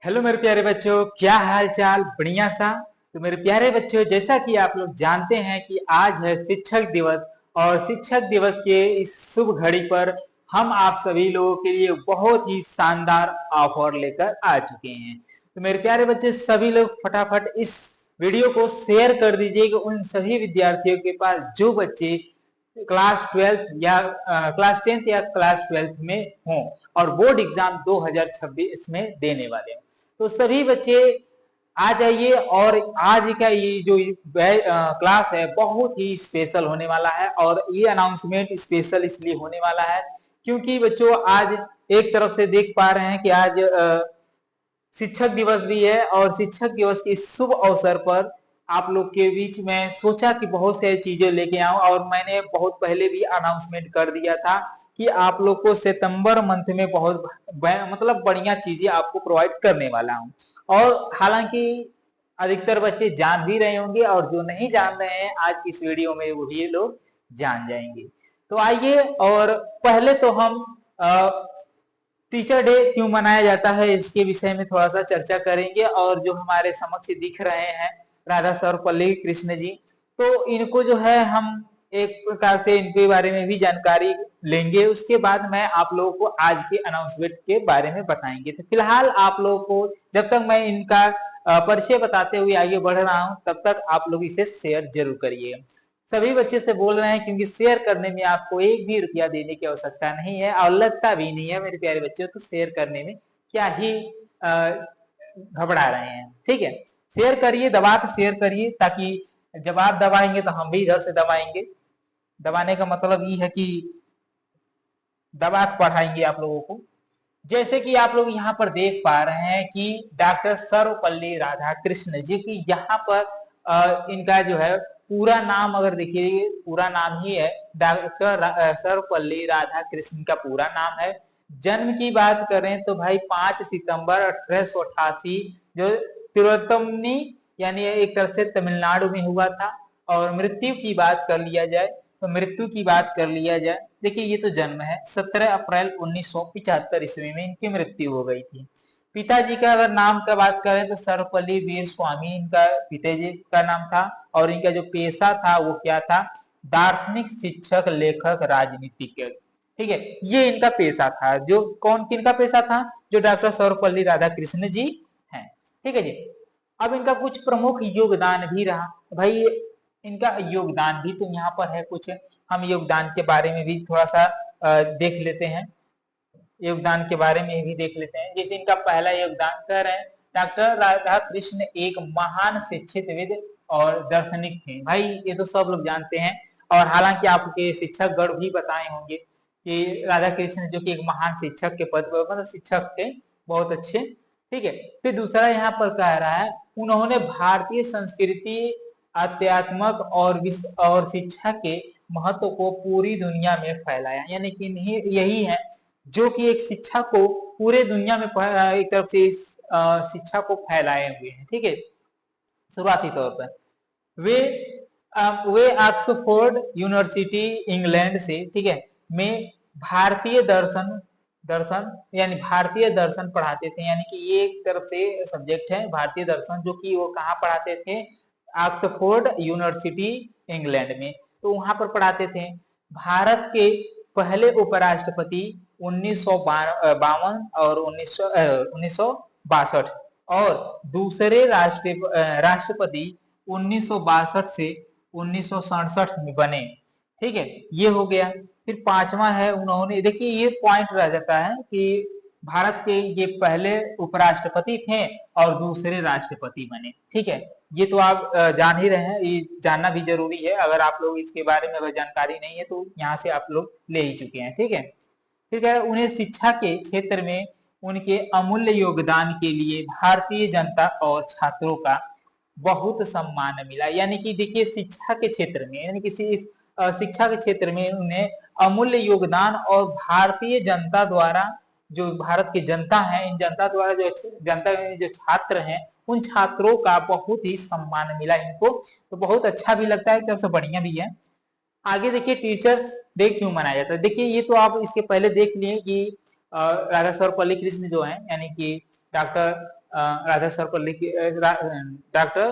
Hello मेरे प्यारे बच्चों, क्या हाल चाल? बढ़िया सा। तो मेरे प्यारे बच्चों, जैसा कि आप लोग जानते हैं कि आज है शिक्षक दिवस। और शिक्षक दिवस के इस शुभ घड़ी पर हम आप सभी लोगों के लिए बहुत ही शानदार ऑफर लेकर आ चुके हैं। तो मेरे प्यारे बच्चे, सभी लोग फटाफट इस वीडियो को शेयर कर दीजिएगा उन सभी विद्यार्थियों के पास जो बच्चे क्लास 12 या क्लास 10th या क्लास 12th में हों और बोर्ड एग्जाम 2026 में देने वाले हों। तो सभी बच्चे आ जाइए। और आज का ये जो क्लास है बहुत ही स्पेशल होने वाला है। और ये अनाउंसमेंट स्पेशल इसलिए होने वाला है क्योंकि बच्चों आज एक तरफ से देख पा रहे हैं कि आज शिक्षक दिवस भी है। और शिक्षक दिवस के शुभ अवसर पर आप लोग के बीच में सोचा कि बहुत सारी चीजें लेके आऊं। और मैंने बहुत पहले भी अनाउंसमेंट कर दिया था कि आप लोग को सितंबर मंथ में बहुत मतलब बढ़िया चीजें आपको प्रोवाइड करने वाला हूं। और हालांकि अधिकतर बच्चे जान भी रहे होंगे और जो नहीं जान रहे हैं आज की इस वीडियो में वो ये लोग जान जाएंगे। तो आइए, और पहले तो हम टीचर डे क्यों मनाया जाता है इसके विषय में थोड़ा सा चर्चा करेंगे। और जो हमारे समक्ष दिख रहे हैं राधा सर्वपल्ली कृष्ण जी, तो इनको जो है हम एक प्रकार से इनके बारे में भी जानकारी लेंगे। उसके बाद मैं आप लोगों को आज के अनाउंसमेंट के बारे में बताएंगे। तो फिलहाल आप लोगों को जब तक मैं इनका परिचय बताते हुए आगे बढ़ रहा हूं तब तक आप लोग इसे शेयर जरूर करिए। सभी बच्चे से बोल रहे हैं क्योंकि शेयर करने में आपको एक भी रुपया देने की आवश्यकता नहीं है और लगता भी नहीं है मेरे प्यारे बच्चों। तो शेयर करने में क्या ही घबरा रहे हैं? ठीक है, शेयर करिए, दबा के शेयर करिए, ताकि जब आप दबाएंगे तो हम भी इधर से दबाएंगे। दबाने का मतलब ये है कि दबा के पढ़ाएंगे आप लोगों को। जैसे कि आप लोग यहाँ पर देख पा रहे हैं कि डॉक्टर सर्वपल्ली राधाकृष्ण जी की यहाँ पर इनका जो है पूरा नाम अगर देखिए, पूरा नाम ही है डॉक्टर सर्वपल्ली राधाकृष्ण का पूरा नाम है। जन्म की बात करें तो भाई 5 सितंबर 1888 जो तिरुवत्तमनी यानी एक तरफ से तमिलनाडु में हुआ था। और मृत्यु की बात कर लिया जाए तो मृत्यु की बात कर लिया जाए, देखिए ये तो जन्म है 17 अप्रैल 1975 ईस्वी में इनकी मृत्यु हो गई थी। पिताजी का अगर नाम का बात करें तो सर्वपल्ली वीर स्वामी इनका पिताजी का नाम था। और इनका जो पेशा था वो क्या था? दार्शनिक, शिक्षक, लेखक, राजनीतिज्ञ। ठीक है, ये इनका पेशा था। जो कौन किनका पेशा था? जो डॉक्टर सर्वपल्ली राधाकृष्ण जी हैं। ठीक है जी। अब इनका कुछ प्रमुख योगदान भी रहा भाई। इनका योगदान भी तो यहाँ पर है कुछ, हम योगदान के बारे में भी थोड़ा सा देख लेते हैं। योगदान के बारे में भी देख लेते हैं। जैसे इनका पहला योगदान कर रहे हैं, डॉक्टर राधा कृष्ण एक महान शिक्षितविद और दार्शनिक थे। भाई ये तो सब लोग जानते हैं। और हालांकि आपके शिक्षक गण भी बताए होंगे कि राधा कृष्ण जो कि एक महान शिक्षक के पद पर मतलब शिक्षक थे, बहुत अच्छे। ठीक है, फिर दूसरा यहाँ पर कह रहा है उन्होंने भारतीय संस्कृति, अध्यात्मक और शिक्षा के महत्व को पूरी दुनिया में फैलाया। यानी कि यही है जो कि एक शिक्षा को पूरे दुनिया में एक तरफ से इस शिक्षा को फैलाए हुए हैं। ठीक है, शुरुआती तौर पर वे वे ऑक्सफोर्ड यूनिवर्सिटी इंग्लैंड से, ठीक है, में भारतीय दर्शन दर्शन यानी भारतीय दर्शन पढ़ाते थे। यानी कि ये एक तरफ से सब्जेक्ट है भारतीय दर्शन, जो कि वो कहाँ पढ़ाते थे? ऑक्सफोर्ड यूनिवर्सिटी इंग्लैंड में, तो वहां पर पढ़ाते थे। भारत के पहले उपराष्ट्रपति 1952 और 1962 और दूसरे राष्ट्रपति 1962 से 1967 में बने। ठीक है, ये हो गया। फिर पांचवा है, उन्होंने देखिए ये पॉइंट रह जाता है कि भारत के ये पहले उपराष्ट्रपति थे और दूसरे राष्ट्रपति बने। ठीक है, ये तो आप जान ही रहे हैं, ये जानना भी जरूरी है। अगर आप लोग इसके बारे में अगर जानकारी नहीं है तो यहाँ से आप लोग ले ही चुके हैं। ठीक है, फिर कह रहे उन्हें शिक्षा के क्षेत्र में उनके अमूल्य योगदान के लिए भारतीय जनता और छात्रों का बहुत सम्मान मिला। यानी कि देखिए शिक्षा के क्षेत्र में, यानी किसी शिक्षा के क्षेत्र में उन्हें अमूल्य योगदान और भारतीय जनता द्वारा, जो भारत की जनता है, इन जनता द्वारा जो जनता जो छात्र हैं उन छात्रों का बहुत ही सम्मान मिला इनको। तो बहुत अच्छा भी लगता है, सबसे बढ़िया भी है। आगे देखिए टीचर्स डे क्यों मनाया जाता है। देखिए ये तो आप इसके पहले देख लिए कि राधा सर्वपल्ली कृष्ण जो है यानी कि डॉक्टर राधा सर्वपल्ली डॉक्टर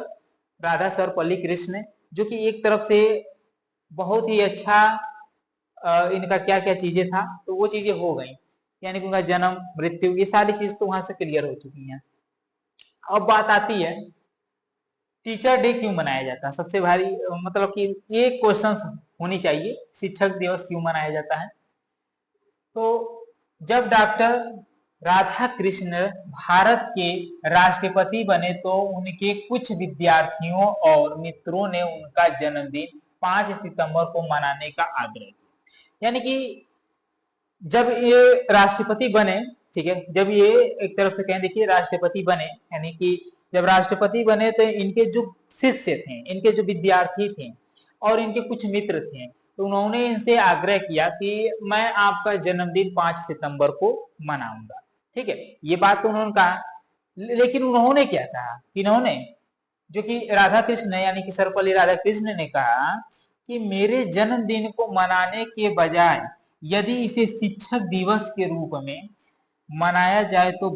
राधा सर्वपल्ली कृष्ण, जो कि एक तरफ से बहुत ही अच्छा इनका क्या क्या चीजें था तो वो चीजें हो गई, यानी कि उनका जन्म मृत्यु ये सारी चीज तो वहां से क्लियर हो चुकी हैं। अब बात आती है टीचर डे क्यों मनाया जाता है। सबसे भारी मतलब कि ये क्वेश्चन होनी चाहिए, शिक्षक दिवस क्यों मनाया जाता है। तो जब डॉक्टर राधा कृष्ण भारत के राष्ट्रपति बने तो उनके कुछ विद्यार्थियों और मित्रों ने उनका जन्मदिन 5 सितंबर को मनाने का आग्रह किया। यानी कि जब ये राष्ट्रपति बने, ठीक है, जब ये एक तरफ से कहें देखिए राष्ट्रपति बने, यानी कि जब राष्ट्रपति बने तो इनके जो शिष्य थे, इनके जो विद्यार्थी थे और इनके कुछ मित्र थे, तो उन्होंने इनसे आग्रह किया कि मैं आपका जन्मदिन 5 सितंबर को मनाऊंगा। ठीक है, ये बात तो उन्होंने कहा, लेकिन उन्होंने क्या कहा, इन्होंने जो कि राधा कृष्ण यानी कि सर्वपल्ली राधा कृष्ण ने कहा कि मेरे जन्मदिन को मनाने के बजाय यदि इसे शिक्षक दिवस के रूप में मनाया जाए तो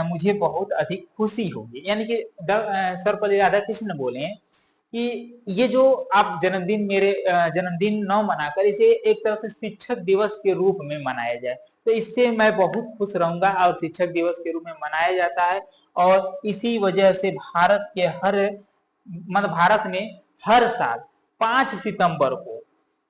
मुझे बहुत अधिक खुशी होगी। यानी कि सर्वपल्ली राधा कृष्ण बोले कि ये जो आप जन्मदिन मेरे जन्मदिन न मनाकर इसे एक तरफ से शिक्षक दिवस के रूप में मनाया जाए तो इससे मैं बहुत खुश रहूंगा। और शिक्षक दिवस के रूप में मनाया जाता है और इसी वजह से भारत के भारत में हर साल 5 सितंबर को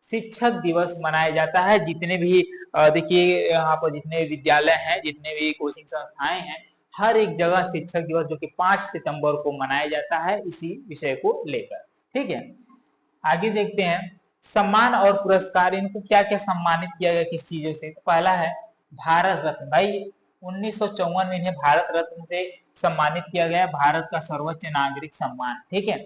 शिक्षक दिवस मनाया जाता है। जितने भी देखिए यहाँ पर जितने विद्यालय हैं, जितने भी कोचिंग संस्थाएं हैं, हर एक जगह शिक्षक दिवस जो कि 5 सितंबर को मनाया जाता है इसी विषय को लेकर। ठीक है, आगे देखते हैं सम्मान और पुरस्कार, इनको क्या क्या सम्मानित किया गया किस चीजों से। पहला है भारत रत्न, भाई 1954 में इन्हें भारत रत्न से सम्मानित किया गया, भारत का सर्वोच्च नागरिक सम्मान। ठीक है,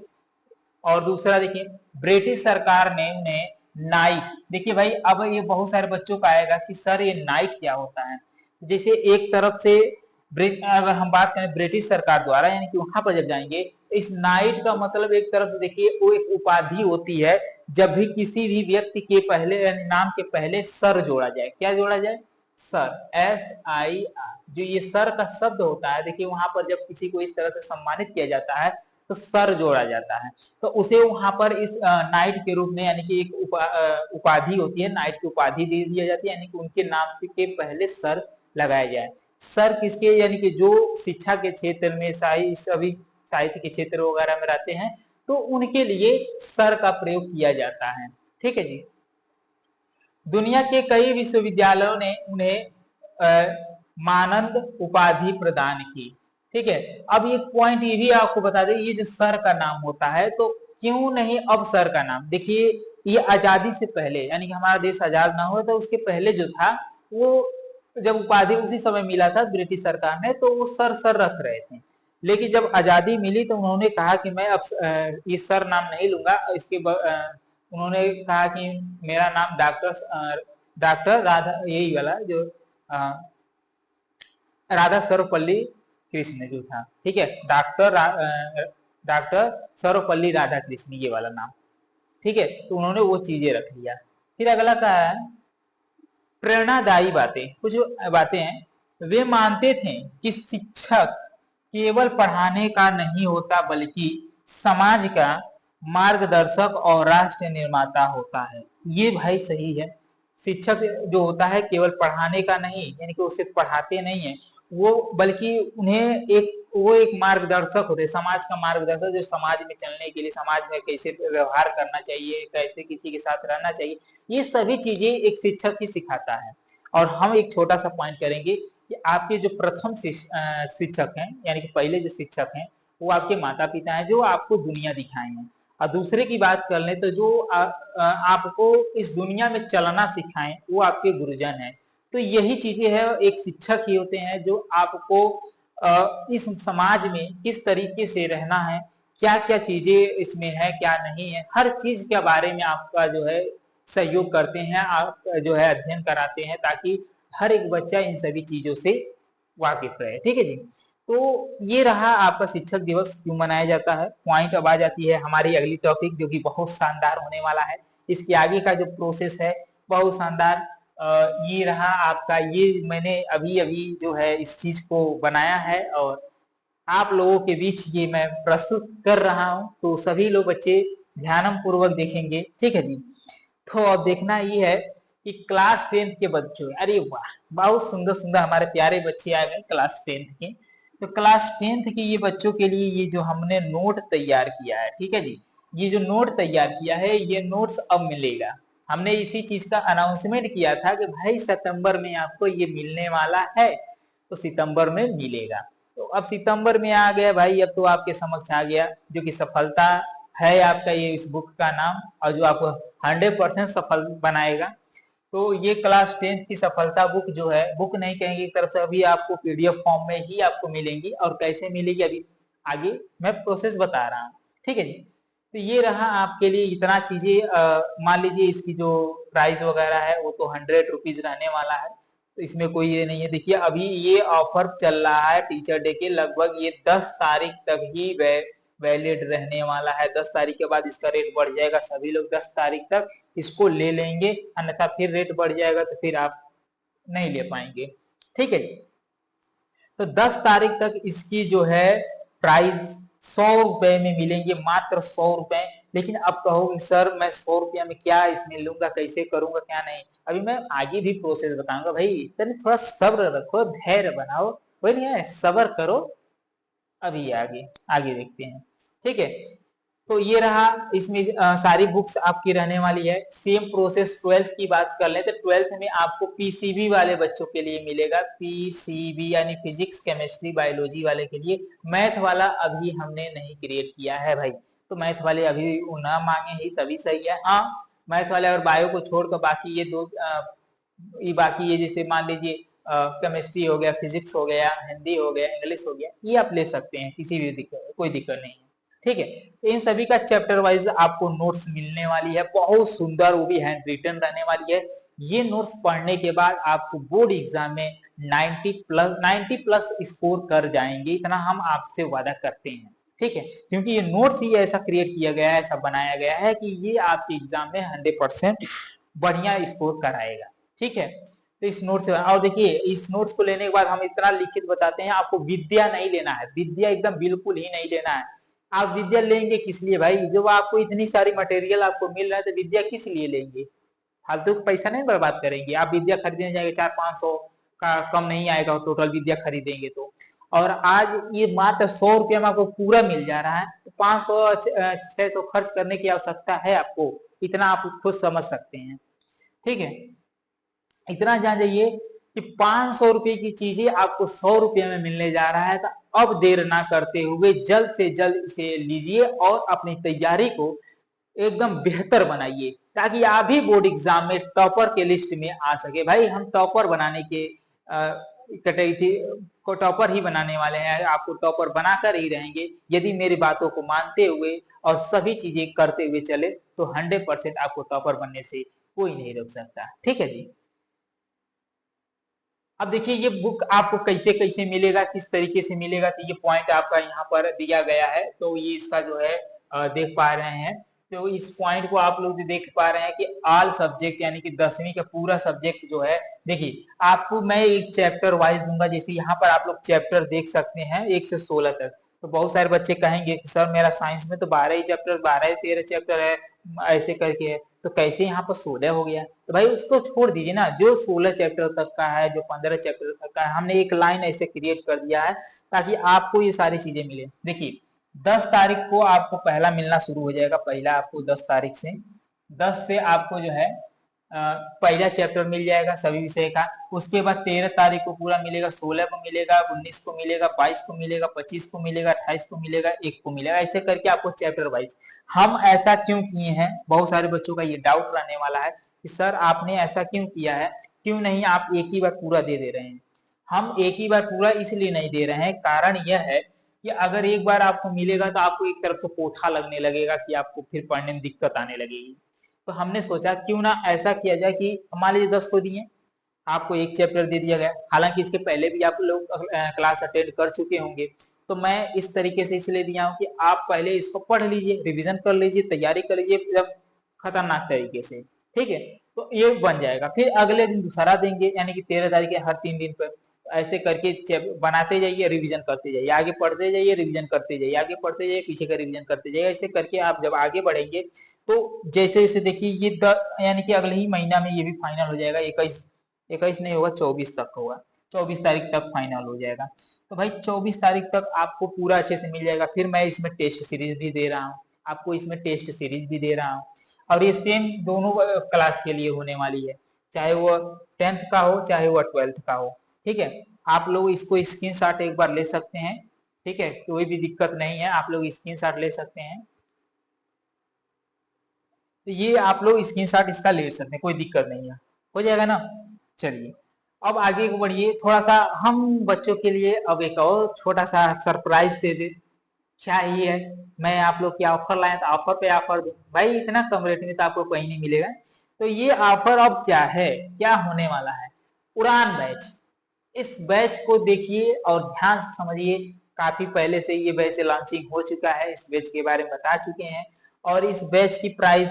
और दूसरा देखिए ब्रिटिश सरकार ने उन्हें नाइट, देखिए भाई अब ये बहुत सारे बच्चों का आएगा कि सर ये नाइट क्या होता है। जैसे एक तरफ से अगर हम बात करें ब्रिटिश सरकार द्वारा, यानी कि वहां पर जब जाएंगे इस नाइट का मतलब एक तरफ से देखिए वो एक उपाधि होती है जब भी किसी भी व्यक्ति के पहले नाम के पहले सर जोड़ा जाए। क्या जोड़ा जाए? सर, SIR, जो ये सर का शब्द होता है, देखिए वहां पर जब किसी को इस तरह से सम्मानित किया जाता है तो सर जोड़ा जाता है, तो उसे वहां पर इस नाइट के रूप में यानी कि एक उपाधि होती है, नाइट की उपाधि दे दिया जाती है, यानी कि उनके नाम के पहले सर लगाया जाए। सर किसके, यानी कि जो शिक्षा के क्षेत्र में सभी साहित्य के क्षेत्र वगैरह में रहते हैं तो उनके लिए सर का प्रयोग किया जाता है। ठीक है जी, दुनिया के कई विश्वविद्यालयों ने उन्हें मानद उपाधि प्रदान की। ठीक है, अब एक पॉइंट ये भी आपको बता दें, ये जो सर का नाम होता है तो क्यों नहीं अब सर का नाम, देखिए ये आजादी से पहले यानी कि हमारा देश आजाद ना हुआ तो उसके पहले जो था वो जब उपाधि उसी समय मिला था ब्रिटिश सरकार ने तो वो सर सर रख रहे थे, लेकिन जब आजादी मिली तो उन्होंने कहा कि मैं अब ये सर नाम नहीं लूंगा, उन्होंने कहा कि मेरा नाम डॉक्टर राधा, यही वाला जो राधा सर्वपल्ली कृष्ण जो था। ठीक है, डॉक्टर सर्वपल्ली राधा कृष्ण ये वाला नाम। ठीक है, तो उन्होंने वो चीजें रख लिया। फिर अगला क्या है, प्रेरणादायी बातें, कुछ बातें हैं। वे मानते थे कि शिक्षक केवल पढ़ाने का नहीं होता बल्कि समाज का मार्गदर्शक और राष्ट्र निर्माता होता है। ये भाई सही है, शिक्षक जो होता है केवल पढ़ाने का नहीं, यानी कि वो सिर्फ पढ़ाते नहीं है वो, बल्कि उन्हें वो एक मार्गदर्शक होते हैं, समाज का मार्गदर्शक, जो समाज में चलने के लिए समाज में कैसे व्यवहार करना चाहिए, कैसे किसी के साथ रहना चाहिए, ये सभी चीजें एक शिक्षक ही सिखाता है। और हम एक छोटा सा पॉइंट करेंगे कि आपके जो प्रथम शिक्षक हैं, यानी कि पहले जो शिक्षक हैं वो आपके माता पिता हैं जो आपको दुनिया दिखाए हैं, और दूसरे की बात कर लें तो जो आपको इस दुनिया में चलना सिखाएं वो आपके गुरुजन हैं। तो यही चीजें है, एक शिक्षक ही होते हैं जो आपको इस समाज में किस तरीके से रहना है, क्या क्या चीजें इसमें है क्या नहीं है, हर चीज के बारे में आपका जो है सहयोग करते हैं, आप जो है अध्ययन कराते हैं ताकि हर एक बच्चा इन सभी चीजों से वाकिफ रहे। ठीक है जी, तो ये रहा आपका शिक्षक दिवस क्यों मनाया जाता है। पॉइंट अब आ जाती है हमारी अगली टॉपिक जो कि बहुत शानदार होने वाला है, इसके आगे का जो प्रोसेस है बहुत शानदार। ये रहा आपका, ये मैंने अभी अभी जो है इस चीज को बनाया है और आप लोगों के बीच ये मैं प्रस्तुत कर रहा हूं, तो सभी लोग बच्चे ध्यान पूर्वक देखेंगे, ठीक है जी। तो अब देखना ये है कि क्लास 10th के बच्चों, अरे वाह, बहुत सुंदर सुंदर हमारे प्यारे बच्चे आए हैं क्लास 10th के। तो क्लास 10th के ये बच्चों के लिए ये जो हमने नोट तैयार किया है, ठीक है जी, ये जो नोट तैयार किया है ये नोट्स अब मिलेगा। हमने इसी चीज का अनाउंसमेंट किया था कि भाई सितंबर में आपको ये मिलने वाला है, तो सितंबर में मिलेगा। तो अब सितंबर में आ गया भाई, अब तो आपके समक्ष आ गया, जो कि सफलता है आपका ये इस बुक का नाम, और जो आपको 100% सफल बनाएगा। तो ये क्लास 10th की सफलता बुक जो है, बुक नहीं कहेंगे एक तरफ से, अभी आपको पीडीएफ फॉर्म में ही आपको मिलेंगी, और कैसे मिलेगी अभी आगे मैं प्रोसेस बता रहा हूँ, ठीक है जी। तो ये रहा आपके लिए इतना चीजें। मान लीजिए इसकी जो प्राइस वगैरह है वो तो 100 रुपीज रहने वाला है, तो इसमें कोई ये नहीं है। देखिए अभी ये ऑफर चल रहा है टीचर डे के, लगभग ये 10 तारीख तक ही वैलिड रहने वाला है। 10 तारीख के बाद इसका रेट बढ़ जाएगा, सभी लोग 10 तारीख तक इसको ले लेंगे, अन्यथा फिर रेट बढ़ जाएगा तो फिर आप नहीं ले पाएंगे, ठीक है। तो 10 तारीख तक इसकी जो है प्राइस 100 रुपए में मिलेंगे, मात्र 100 रुपए। लेकिन अब कहोगे सर मैं 100 रुपया में क्या इसमें लूंगा, कैसे करूंगा, क्या नहीं, अभी मैं आगे भी प्रोसेस बताऊंगा भाई, इतने थोड़ा सब्र रखो, धैर्य बनाओ, वही नहीं है, सब्र करो। अभी आगे आगे देखते हैं, ठीक है। तो ये रहा, इसमें सारी बुक्स आपकी रहने वाली है। सेम प्रोसेस 12th की बात कर ले तो 12th में आपको पीसीबी वाले बच्चों के लिए मिलेगा, पीसीबी यानी फिजिक्स केमिस्ट्री बायोलॉजी वाले के लिए। मैथ वाला अभी हमने नहीं क्रिएट किया है भाई, तो मैथ वाले अभी ना मांगे ही तभी सही है। हाँ, मैथ वाले और बायो को छोड़कर बाकी ये दो ये बाकी ये जैसे मान लीजिए केमिस्ट्री हो गया, फिजिक्स हो गया, हिंदी हो गया, इंग्लिश हो गया, ये आप ले सकते हैं, किसी भी दिक्कत, कोई दिक्कत नहीं है, ठीक है। तो इन सभी का चैप्टर वाइज आपको नोट्स मिलने वाली है, बहुत सुंदर, वो भी हैंड रिटन रहने वाली है। ये नोट्स पढ़ने के बाद आपको बोर्ड एग्जाम में 90 प्लस स्कोर कर जाएंगे, इतना हम आपसे वादा करते हैं, ठीक है। क्योंकि ये नोट्स ही ऐसा क्रिएट किया गया है, ऐसा बनाया गया है कि ये आपके एग्जाम में 100% बढ़िया स्कोर कराएगा, ठीक है। तो इस नोट से, और देखिए इस नोट्स को लेने के बाद हम इतना लिखित बताते हैं, आपको विद्या नहीं लेना है, विद्या एकदम बिल्कुल ही नहीं लेना है। आप विद्या लेंगे किस लिए भाई, जब आपको इतनी सारी मटेरियल आपको मिल रहा है तो विद्या किस लिए लेंगे, फालतू पैसा नहीं बर्बाद करेंगे। आप विद्या खरीदने जाएंगे 400-500 का कम नहीं आएगा टोटल विद्या खरीदेंगे तो, और आज ये मात्र 100 रुपया में आपको पूरा मिल जा रहा है, तो 500-600 खर्च करने की आवश्यकता है आपको, इतना आप खुद समझ सकते हैं, ठीक है। इतना जान जाइए कि 500 रुपए की चीजें आपको 100 रुपये में मिलने जा रहा है, तो अब देर ना करते हुए जल्द से जल्द इसे लीजिए और अपनी तैयारी को एकदम बेहतर बनाइए, ताकि आप भी बोर्ड एग्जाम में टॉपर के लिस्ट में आ सके। भाई हम टॉपर बनाने के कैटेगरी को टॉपर ही बनाने वाले हैं, आपको टॉपर बनाकर ही रहेंगे यदि मेरी बातों को मानते हुए और सभी चीजें करते हुए चले, तो 100% आपको टॉपर बनने से कोई नहीं रोक सकता, ठीक है जी। अब देखिए ये बुक आपको कैसे कैसे मिलेगा, किस तरीके से मिलेगा, तो ये पॉइंट आपका यहाँ पर दिया गया है, तो ये इसका जो है देख पा रहे हैं। तो इस पॉइंट को आप लोग जो देख पा रहे हैं कि ऑल सब्जेक्ट यानी कि 10वीं का पूरा सब्जेक्ट जो है, देखिए आपको मैं एक चैप्टर वाइज दूंगा, जैसे यहाँ पर आप लोग चैप्टर देख सकते हैं 1 से 16 तक। तो बहुत सारे बच्चे कहेंगे कि सर मेरा साइंस में तो 12 ही चैप्टर, 12-13 चैप्टर है, ऐसे करके है, तो कैसे यहाँ पर 16 हो गया। तो भाई उसको छोड़ दीजिए ना, जो 16 चैप्टर तक का है, जो 15 चैप्टर तक का है, हमने एक लाइन ऐसे क्रिएट कर दिया है ताकि आपको ये सारी चीजें मिले। देखिए 10 तारीख को आपको पहला मिलना शुरू हो जाएगा, पहला आपको 10 तारीख से, 10 से आपको जो है पहला चैप्टर मिल जाएगा सभी विषय का। उसके बाद 13 तारीख को पूरा मिलेगा, 16 को मिलेगा, 19 को मिलेगा, 22 को मिलेगा, 25 को मिलेगा, 28 को मिलेगा, 1 को मिलेगा, ऐसे करके आपको चैप्टर वाइज। हम ऐसा क्यों किए हैं, बहुत सारे बच्चों का ये डाउट रहने वाला है कि सर आपने ऐसा क्यों किया है, क्यों नहीं आप एक ही बार पूरा दे दे रहे हैं। हम एक ही बार पूरा इसलिए नहीं दे रहे हैं, कारण यह है कि अगर एक बार आपको मिलेगा तो आपको एक तरफ से पोथा लगने लगेगा कि आपको फिर पढ़ने में दिक्कत आने लगेगी। तो हमने सोचा क्यों ना ऐसा किया जाए कि मान लीजिए 10 को दिए, आपको एक चैप्टर दे दिया गया, हालांकि इसके पहले भी आप लोग क्लास अटेंड कर चुके होंगे, तो मैं इस तरीके से इसलिए दिया हूँ कि आप पहले इसको पढ़ लीजिए, रिवीजन कर लीजिए, तैयारी कर लीजिए एकदम खतरनाक तरीके से, ठीक है। तो ये बन जाएगा, फिर अगले दिन दूसरा देंगे, यानी कि 13 तारीख के हर 3 दिन पर ऐसे करके बनाते जाइए, रिवीजन करते जाइए, आगे पढ़ते जाइए, रिवीजन करते जाइए, आगे पढ़ते जाइए, पीछे का रिवीजन करते जाइए। ऐसे करके आप जब आगे बढ़ेंगे तो जैसे जैसे देखिए ये यानी कि अगले ही महीना में ये भी फाइनल हो जाएगा। 21 नहीं होगा, 24 तक होगा, 24 तारीख तक फाइनल हो जाएगा। तो भाई 24 तारीख तक आपको पूरा अच्छे से मिल जाएगा। फिर मैं इसमें टेस्ट सीरीज भी दे रहा हूँ, आपको इसमें टेस्ट सीरीज भी दे रहा हूँ, और ये सेम दोनों क्लास के लिए होने वाली है, चाहे वो 10th का हो चाहे वो 12th का हो। ठीक है, आप लोग इसको स्क्रीनशॉट एक बार ले सकते हैं। ठीक है, कोई भी दिक्कत नहीं है, आप लोग स्क्रीनशॉट ले सकते हैं। तो ये आप लोग स्क्रीनशॉट इसका ले सकते हैं, कोई दिक्कत नहीं है, हो जाएगा ना। चलिए अब आगे बढ़िए, थोड़ा सा हम बच्चों के लिए अब एक और छोटा सा सरप्राइज दे दे। क्या ये है, मैं आप लोग की ऑफर लाया था, ऑफर पे ऑफर दूं भाई, इतना कम रेट में तो आपको कहीं नहीं मिलेगा। तो ये ऑफर अब क्या है, क्या होने वाला है, उड़ान बैच। इस बैच को देखिए और ध्यान से समझिए। काफी पहले से ये बैच लॉन्चिंग हो चुका है, इस बैच के बारे में बता चुके हैं। और इस बैच की प्राइस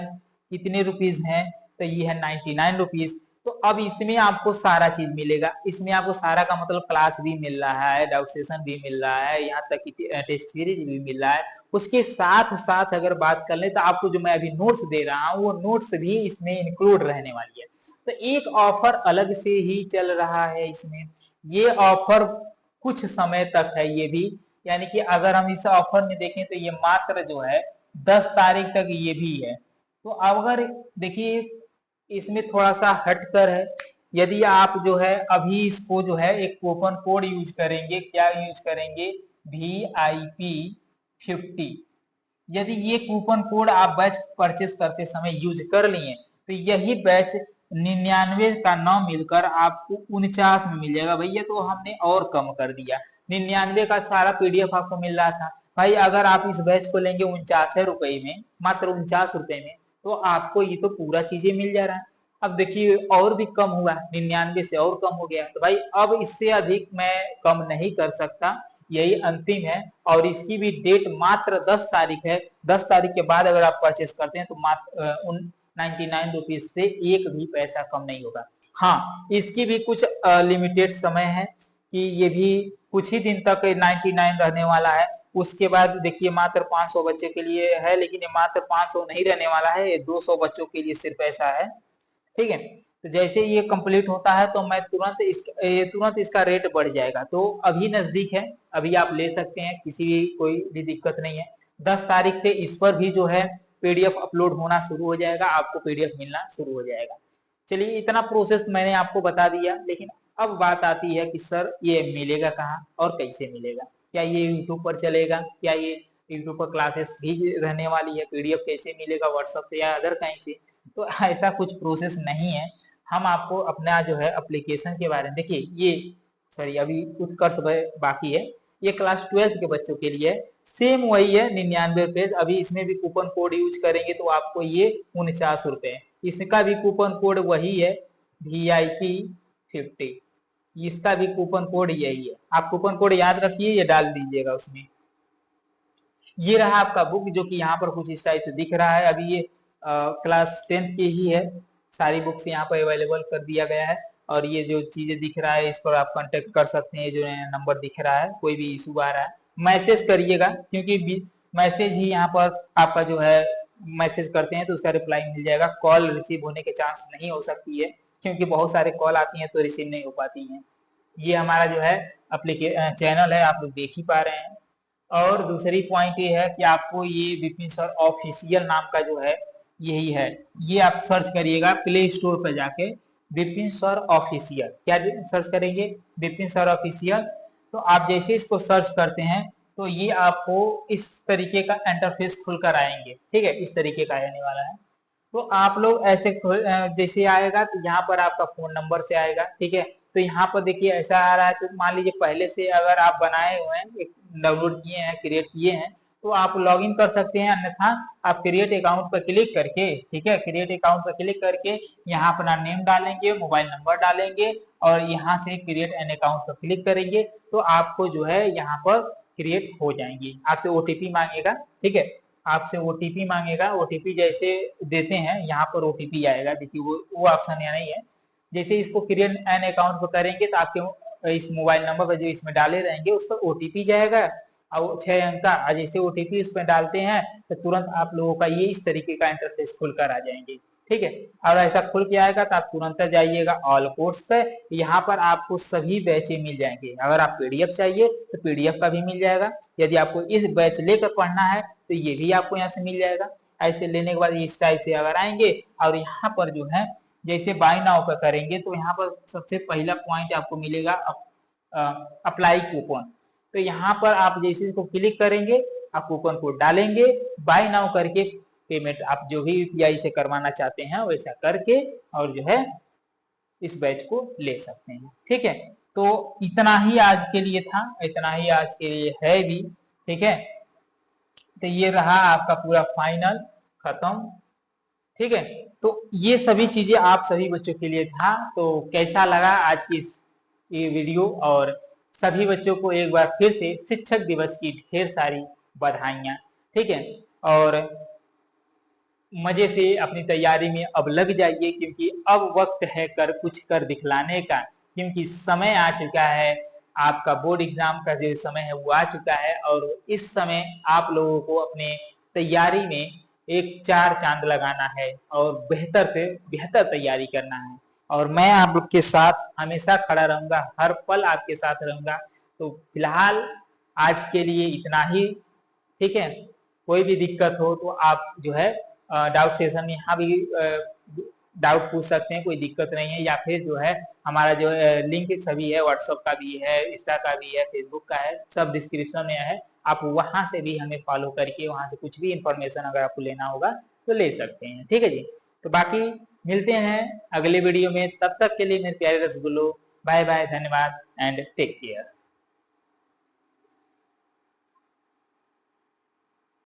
कितने रुपीज है, तो ये है 99 रुपीज। तो अब इसमें आपको सारा चीज मिलेगा, इसमें आपको सारा का मतलब क्लास भी मिल रहा है, डाउट सेशन भी मिल रहा है, यहाँ तक कि टेस्ट सीरीज भी मिल रहा है। उसके साथ साथ अगर बात कर ले तो आपको जो मैं अभी नोट्स दे रहा हूँ वो नोट्स भी इसमें इंक्लूड रहने वाली है। तो एक ऑफर अलग से ही चल रहा है इसमें। ये ऑफर कुछ समय तक है ये भी, यानी कि अगर हम इस ऑफर में देखें तो ये मात्र जो है 10 तारीख तक ये भी है। तो अगर देखिए इसमें थोड़ा सा हटकर है, यदि आप जो है अभी इसको जो है एक कूपन कोड यूज करेंगे, क्या यूज करेंगे, VIP50। यदि ये कूपन कोड आप बैच परचेस करते समय यूज कर लिए तो यही बैच 99 का 9 मिलकर आपको 49 में मिल जाएगा। भैया तो हमने और कम कर दिया, 99 का सारा PDF आपको मिल रहा था भाई, अगर आप इस बैच को लेंगे 49 रुपए में, मात्र 49 रुपए में, तो आपको ये तो पूरा चीजें मिल जा रहा है। अब देखिए और भी कम हुआ, 99 से और कम हो गया, तो भाई अब इससे अधिक मैं कम नहीं कर सकता, यही अंतिम है। और इसकी भी डेट मात्र 10 तारीख है, 10 तारीख के बाद अगर आप परचेस करते हैं तो मात्र 99 रुपीज से एक भी पैसा कम नहीं होगा। हाँ, इसकी भी कुछ लिमिटेड समय है कि ये भी कुछ ही दिन तक 99 रहने वाला है। उसके बाद देखिए मात्र 500 बच्चों के लिए है, लेकिन ये मात्र 500 नहीं रहने वाला है, ये 200 बच्चों के लिए सिर्फ ऐसा है। ठीक है, तो जैसे ये कंप्लीट होता है तो मैं तुरंत इसका रेट बढ़ जाएगा। तो अभी नजदीक है, अभी आप ले सकते हैं, किसी भी कोई भी दिक्कत नहीं है। 10 तारीख से इस पर भी जो है PDF अपलोड होना शुरू हो जाएगा, आपको PDF मिलना शुरू हो जाएगा। चलिए इतना प्रोसेस मैंने आपको बता दिया, लेकिन अब बात आती है कि सर ये मिलेगा कहाँ और कैसे मिलेगा, क्या ये यूट्यूब पर चलेगा, क्या ये यूट्यूब पर क्लासेस भी रहने वाली है, PDF कैसे मिलेगा, व्हाट्सएप से या अदर कहीं से। तो ऐसा कुछ प्रोसेस नहीं है। हम आपको अपना जो है एप्लीकेशन के बारे में देखिए, ये सॉरी अभी उत्कर्ष बाकी है, ये क्लास 12 के बच्चों के लिए सेम वही है 99 रुपए। अभी इसमें भी कूपन कोड यूज करेंगे तो आपको ये 49 रुपए, इसका भी कूपन कोड वही है VIP50, इसका भी कूपन कोड यही है। आप कूपन कोड याद रखिए, ये डाल दीजिएगा उसमें। ये रहा आपका बुक जो कि यहाँ पर कुछ इस टाइप से दिख रहा है। अभी ये क्लास 10th की ही है, सारी बुक्स यहाँ पर अवेलेबल कर दिया गया है। और ये जो चीजें दिख रहा है इस पर आप कांटेक्ट कर सकते हैं, जो नंबर दिख रहा है, कोई भी इशू आ रहा है मैसेज करिएगा, क्योंकि मैसेज ही यहाँ पर आपका जो है मैसेज करते हैं तो उसका रिप्लाई मिल जाएगा। कॉल रिसीव होने के चांस नहीं हो सकती है, क्योंकि बहुत सारे कॉल आती हैं तो रिसीव नहीं हो पाती हैं। ये हमारा जो है चैनल है, आप लोग देख ही पा रहे हैं। और दूसरी पॉइंट ये है कि आपको ये विपिन सर ऑफिशियल नाम का जो है यही है, ये आप सर्च करिएगा प्ले स्टोर पर जाके, विपिन सर ऑफिशियल, क्या सर्च करेंगे, विपिन सर ऑफिशियल। तो आप जैसे इसको सर्च करते हैं तो ये आपको इस तरीके का इंटरफेस खुलकर आएंगे। ठीक है, इस तरीके का आने वाला है। तो आप लोग ऐसे जैसे आएगा तो यहाँ पर आपका फोन नंबर से आएगा। ठीक है, तो यहाँ पर देखिए ऐसा आ रहा है, तो मान लीजिए पहले से अगर आप बनाए हुए हैं, डाउनलोड किए हैं, क्रिएट किए हैं, तो आप लॉग इन कर सकते हैं, अन्यथा आप क्रिएट अकाउंट पर क्लिक करके, ठीक है, क्रिएट अकाउंट पर क्लिक करके यहाँ अपना नेम डालेंगे, मोबाइल नंबर डालेंगे और यहाँ से क्रिएट एन अकाउंट पर क्लिक करेंगे तो आपको जो है यहाँ पर क्रिएट हो जाएंगी। आपसे OTP मांगेगा, ठीक है, आपसे OTP मांगेगा, OTP जैसे देते हैं यहाँ पर OTP आएगा, देखिए वो ऑप्शन यहाँ नहीं है। जैसे इसको क्रिएट एन अकाउंट पर करेंगे तो आपके इस मोबाइल नंबर पर जो इसमें डाले रहेंगे उस पर ओटीपी जाएगा और 6 अंक का। जैसे ओटीपी उसमें डालते हैं तो तुरंत आप लोगों का ये इस तरीके का इंटरफेस खुलकर आ जाएंगे। ठीक है, और ऐसा खुल के आएगा तो आप तुरंत जाइएगा ऑल कोर्स पे। यहाँ पर आपको सभी बैचें मिल जाएंगे। अगर आप पीडीएफ चाहिए तो पीडीएफ का भी मिल जाएगा। यदि आपको इस बैच लेकर पढ़ना है तो ये भी आपको यहाँ से मिल जाएगा। ऐसे लेने के बाद इस टाइप से अगर आएंगे और यहाँ पर जो है जैसे बाय नाउ पे करेंगे तो यहाँ पर सबसे पहला पॉइंट आपको मिलेगा अप्लाई कूपन। तो यहाँ पर आप जैसे इसको क्लिक करेंगे, आप कूपन कोड डालेंगे, बाय नाउ करके पेमेंट आप जो भी यूपीआई से करवाना चाहते हैं वैसा करके और जो है इस बैच को ले सकते हैं। ठीक है, तो इतना ही आज के लिए था, इतना ही आज के लिए है भी। ठीक है, तो ये रहा आपका पूरा फाइनल खत्म। ठीक है, तो ये सभी चीजें आप सभी बच्चों के लिए था। तो कैसा लगा आज की ये वीडियो, और सभी बच्चों को एक बार फिर से शिक्षक दिवस की ढेर सारी बधाइयां। ठीक है, और मजे से अपनी तैयारी में अब लग जाइए, क्योंकि अब वक्त है कुछ कर दिखलाने का, क्योंकि समय आ चुका है, आपका बोर्ड एग्जाम का जो समय है वो आ चुका है। और इस समय आप लोगों को अपने तैयारी में एक 4 चांद लगाना है और बेहतर से बेहतर तैयारी करना है। और मैं आप लोग के साथ हमेशा खड़ा रहूंगा, हर पल आपके साथ रहूंगा। तो फिलहाल आज के लिए इतना ही। ठीक है, कोई भी दिक्कत हो तो आप जो है डाउट सेशन में यहाँ भी डाउट पूछ सकते हैं, कोई दिक्कत नहीं है। या फिर जो है हमारा जो लिंक सभी है, व्हाट्सएप का भी है, इंस्टा का भी है, फेसबुक का है, सब डिस्क्रिप्शन में है। आप वहां से भी हमें फॉलो करके वहां से कुछ भी इंफॉर्मेशन अगर आपको लेना होगा तो ले सकते हैं। ठीक है जी, तो बाकी मिलते हैं अगले वीडियो में। तब तक के लिए मेरे प्यारे रसगुल्लो, बाय बाय, धन्यवाद एंड टेक केयर।